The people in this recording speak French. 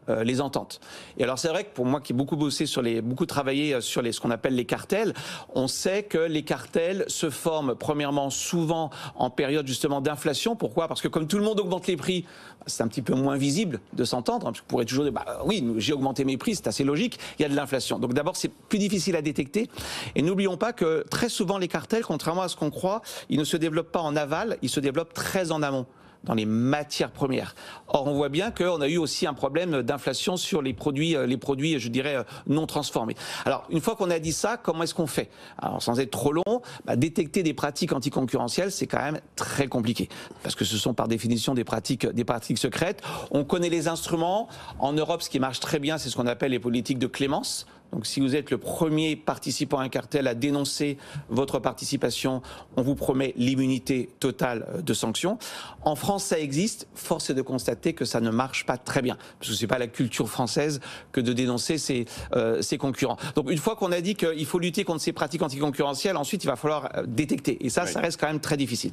les ententes. Et alors c'est vrai que pour moi qui ai beaucoup bossé beaucoup travaillé sur ce qu'on appelle les cartels, on sait que les cartels se forment premièrement souvent en période justement d'inflation. Pourquoi? Parce que comme tout le monde augmente les prix, c'est un petit peu moins visible de s'entendre. Parce que vous pourrez toujours dire, oui, j'ai augmenté mes prix, c'est assez logique, il y a de l'inflation. Donc d'abord c'est plus difficile à détecter. Et n'oublions pas que très souvent les cartels, contrairement à ce qu'on croit, ils ne se développent pas en aval, ils se développent très en amont, dans les matières premières. Or, on voit bien qu'on a eu aussi un problème d'inflation sur les produits, je dirais, non transformés. Alors, une fois qu'on a dit ça, comment est-ce qu'on fait? Alors, sans être trop long, détecter des pratiques anticoncurrentielles, c'est quand même très compliqué. Parce que ce sont par définition des pratiques secrètes. On connaît les instruments. En Europe, ce qui marche très bien, c'est ce qu'on appelle les politiques de clémence. Donc si vous êtes le premier participant à un cartel à dénoncer votre participation, on vous promet l'immunité totale de sanctions. En France, ça existe. Force est de constater que ça ne marche pas très bien. Parce que ce n'est pas la culture française que de dénoncer ses concurrents. Donc une fois qu'on a dit qu'il faut lutter contre ces pratiques anticoncurrentielles, ensuite il va falloir détecter. Et ça, ça reste quand même très difficile.